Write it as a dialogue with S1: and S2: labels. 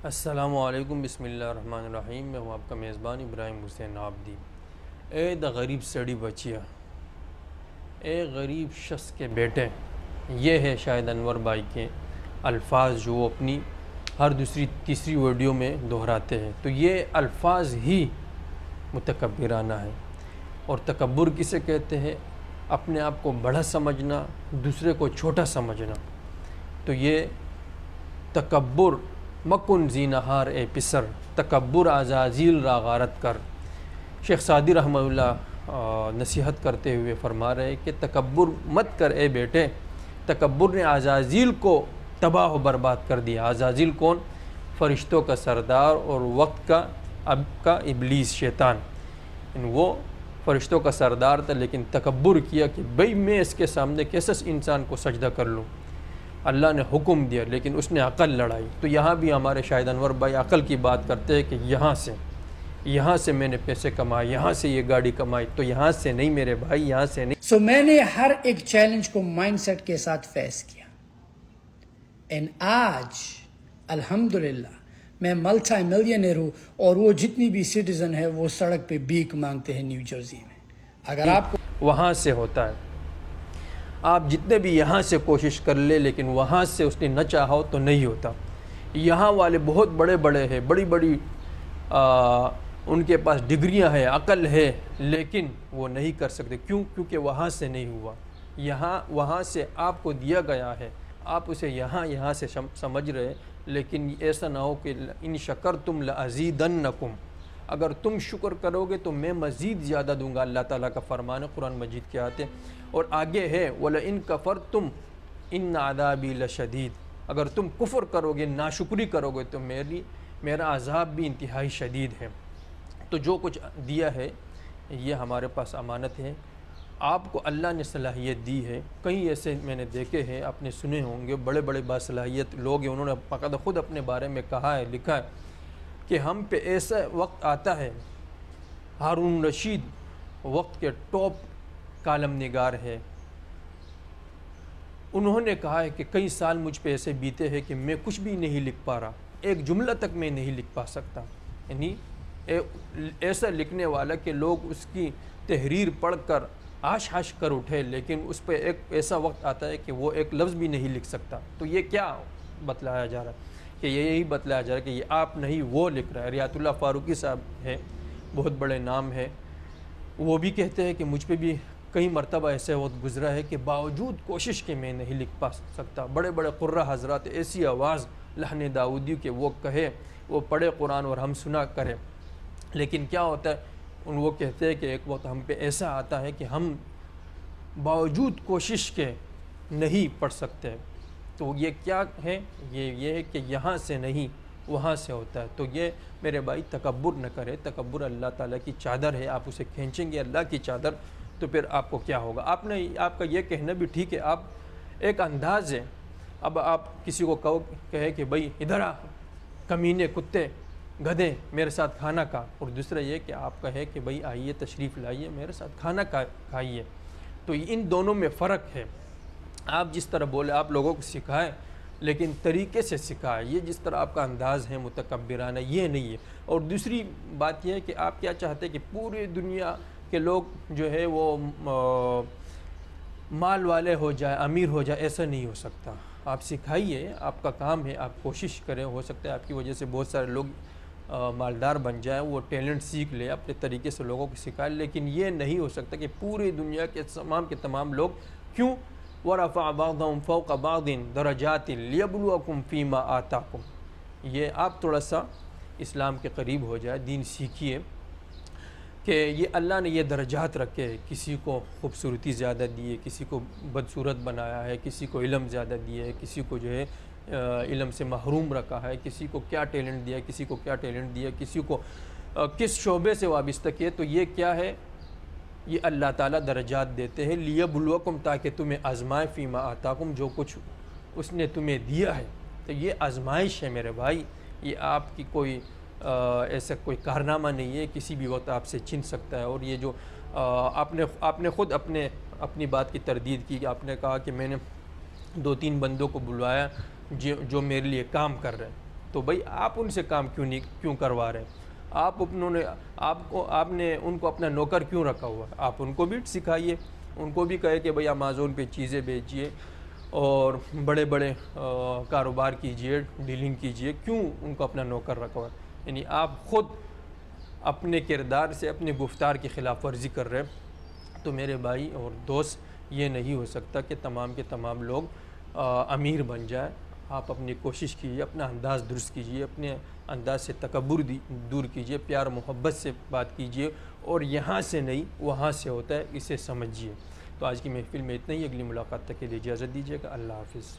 S1: السلام علیکم، بسم اللہ الرحمن الرحیم۔ میں ہوں آپ کا میزبان ابراہیم حسین عابدی۔ اے دا غریب سڑی بچیا، اے غریب شخص کے بیٹے، یہ ہے شاید انور بھائی کے الفاظ جو وہ اپنی ہر دوسری تیسری ویڈیو میں دہراتے ہیں۔ تو یہ الفاظ ہی متکبرانہ ہے۔ اور تکبر کسے کہتے ہیں؟ اپنے آپ کو بڑا سمجھنا، دوسرے کو چھوٹا سمجھنا۔ تو یہ تکبر مکن زینہار اے پسر، تکبر عزازیل را غارت کر۔ شیخ سعدی رحمہ اللہ نصیحت کرتے ہوئے فرما رہے کہ تکبر مت کر اے بیٹے، تکبر نے عزازیل کو تباہ و برباد کر دیا۔ عزازیل کون؟ فرشتوں کا سردار اور وقت کا ابلیس، شیطان۔ وہ فرشتوں کا سردار تھا، لیکن تکبر کیا کہ بھئی میں اس کے سامنے کیسے انسان کو سجدہ کر لوں۔ اللہ نے حکم دیا لیکن اس نے عقل لڑائی۔ تو یہاں بھی ہمارے شاہد انور بھائی عقل کی بات کرتے ہیں کہ یہاں سے میں نے پیسے کمائے، یہاں سے یہ گاڑی کمائی، تو یہاں سے نہیں میرے بھائی، یہاں سے نہیں۔
S2: میں نے ہر ایک چیلنج کو مائنڈ سیٹ کے ساتھ فیس کیا، اور آج الحمدللہ میں ملٹی ملینئر ہوں، اور وہ جتنی بھی سٹیزن ہے وہ سڑک پہ بھیک مانگتے ہیں نیو جرسی میں۔ اگر آپ کو
S1: وہاں سے ہوتا ہے، آپ جتنے بھی یہاں سے کوشش کر لے، لیکن وہاں سے اس نے نہ چاہو تو نہیں ہوتا۔ یہاں والے بہت بڑے بڑے ہیں، بڑی بڑی ان کے پاس ڈگریاں ہیں، عقل ہے، لیکن وہ نہیں کر سکتے۔ کیوں؟ کیونکہ وہاں سے نہیں ہوا۔ وہاں سے آپ کو دیا گیا ہے، آپ اسے یہاں سے سمجھ رہے، لیکن ایسا نہ ہو کہ ان شکرتم لازیدنکم، اگر تم شکر کرو گے تو میں مزید زیادہ دوں گا۔ اللہ تعالیٰ کا فرمان ہے قرآن مجید کے آتے، اور آگے ہے وَلَئِن كَفَرْتُمْ إِنَّ عَذَابِي لَشَدِيدٌ، اگر تم کفر کرو گے، ناشکری کرو گے تو میرا عذاب بھی انتہائی شدید ہے۔ تو جو کچھ دیا ہے یہ ہمارے پاس امانت ہے۔ آپ کو اللہ نے صلاحیت دی ہے۔ کئی ایسے میں نے دیکھے ہیں، آپ نے سنے ہوں گے، بڑے بڑے باصلاحیت لوگ ہیں، انہوں نے باقاعدہ خود اپنے بارے میں کہا ہے، لکھا ہے کہ ہم پہ ایسا وقت آتا ہے۔ ہارون رشید وقت کے ٹاپ کالم نگار ہے، انہوں نے کہا ہے کہ کئی سال مجھ پہ ایسے بیتے ہیں کہ میں کچھ بھی نہیں لکھ پا رہا، ایک جملہ تک میں نہیں لکھ پا سکتا۔ یعنی ایسا لکھنے والا کہ لوگ اس کی تحریر پڑھ کر آش ہاش کر اٹھے، لیکن اس پہ ایک ایسا وقت آتا ہے کہ وہ ایک لفظ بھی نہیں لکھ سکتا۔ تو یہ کیا بتلایا جا رہا ہے؟ کہ یہی بتلایا جا رہا ہے کہ یہ آپ نہیں، وہ لکھ رہا ہے۔ ریاض اللہ فاروقی صاحب ہے، بہت بڑے نام ہے، وہ بھی کہتے ہیں کہ مجھ پہ بھی کئی مرتبہ ایسے وقت گزرا ہے کہ باوجود کوشش کے میں نہیں لکھ پا سکتا۔ بڑے بڑے قرہ حضرات ایسی آواز لحن داؤدی کہ وہ کہے، وہ پڑھے قرآن اور ہم سنا کرے، لیکن کیا ہوتا ہے، وہ کہتے ہیں کہ ایک وقت ہم پہ ایسا آتا ہے کہ ہم باوجود کوشش کے نہیں پڑھ سکتے۔ تو یہ کیا ہے؟ یہ ہے کہ یہاں سے نہیں، وہاں سے ہوتا ہے۔ تو یہ میرے بھائی تکبر نہ کرے۔ تکبر اللہ تعالیٰ کی چادر ہے، آپ اسے کھینچیں گے اللہ کی چادر تو پھر آپ کو کیا ہوگا؟ آپ کا یہ کہنا بھی ٹھیک ہے، آپ ایک انداز ہے۔ اب آپ کسی کو کہے کہ بھئی ادھر آ کمینے، کتے، گدھے، میرے ساتھ کھانا کھا، اور دوسرا یہ کہ آپ کہے کہ بھئی آئیے تشریف لائیے میرے ساتھ کھانا کھائیے۔ تو ان دونوں میں فرق ہے۔ آپ جس طرح بولے، آپ لوگوں کو سکھائیں، لیکن طریقے سے سکھائیں۔ یہ جس طرح آپ کا انداز ہے متکبرانہ، یہ نہیں ہے۔ اور دوسری بات یہ ہے کہ آپ کیا چاہتے ہیں کہ پوری دنیا کے لوگ جو ہے وہ مال والے ہو جائے، امیر ہو جائے، ایسا نہیں ہو سکتا۔ آپ سکھائیے، آپ کا کام ہے، آپ کوشش کریں، ہو سکتا ہے آپ کی وجہ سے بہت سارے لوگ مالدار بن جائیں، وہ ٹیلنٹ سیکھ لے، اپنے طریقے سے لوگوں کو سکھائے، لیکن یہ نہیں ہو سکتا کہ پوری دنیا کے تمام لوگ کیوں وَرَفَعَ بَعْضَهُمْ فَوْقَ بَعْضٍ دَرَجَاتٍ لِيَبْلُوَكُمْ فِي مَا آتَاكُمْ۔ یہ آپ تھوڑا سا اسلام کے قریب ہو جائے، دین سیکھیے کہ یہ اللہ نے یہ درجات رکھے، کسی کو خوبصورتی زیادہ دی ہے، کسی کو بدصورت بنایا ہے، کسی کو علم زیادہ دیا ہے، کسی کو جو ہے علم سے محروم رکھا ہے، کسی کو کیا ٹیلنٹ دیا، کسی کو کیا ٹیلنٹ دیا، کسی کو کس شعبے سے وابستہ کیے۔ تو یہ کیا ہے؟ یہ اللہ تعالیٰ درجات دیتے ہیں لیبلوکم، تاکہ تمہیں آزمائے، فیما آتاکم، جو کچھ اس نے تمہیں دیا ہے۔ تو یہ آزمائش ہے میرے بھائی، یہ آپ کی کوئی ایسا کوئی کارنامہ نہیں ہے، کسی بھی وقت آپ سے چھن سکتا ہے۔ اور یہ جو آپ نے خود اپنی بات کی تردید کی، آپ نے کہا کہ میں نے 2-3 بندوں کو بلوایا جو میرے لیے کام کر رہے ہیں۔ تو بھائی آپ ان سے کام کیوں کروا رہے ہیں؟ آپ نے ان کو اپنا نوکر کیوں رکھا ہوا ہے؟ آپ ان کو بھی سکھائیے، ان کو بھی کہے کہ بھئی امیزون پہ چیزیں بیچیے اور بڑے بڑے کاروبار کیجئے، ڈیلنگ کیجئے، کیوں ان کو اپنا نوکر رکھا ہوا ہے؟ یعنی آپ خود اپنے کردار سے اپنے گفتار کی خلاف ورزی کر رہے ہیں۔ تو میرے بھائی اور دوست، یہ نہیں ہو سکتا کہ تمام کے تمام لوگ امیر بن جائیں۔ آپ اپنی کوشش کیجئے، اپنا انداز درست کیجئے، اپنے انداز سے تکبر دور کیجئے، پیار محبت سے بات کیجئے، اور یہاں سے نہیں وہاں سے ہوتا ہے، اسے سمجھیے۔ تو آج کی محفل میں اتنا ہی، اگلی ملاقات تک کے لیے اجازت دیجیے گا۔ اللہ حافظ۔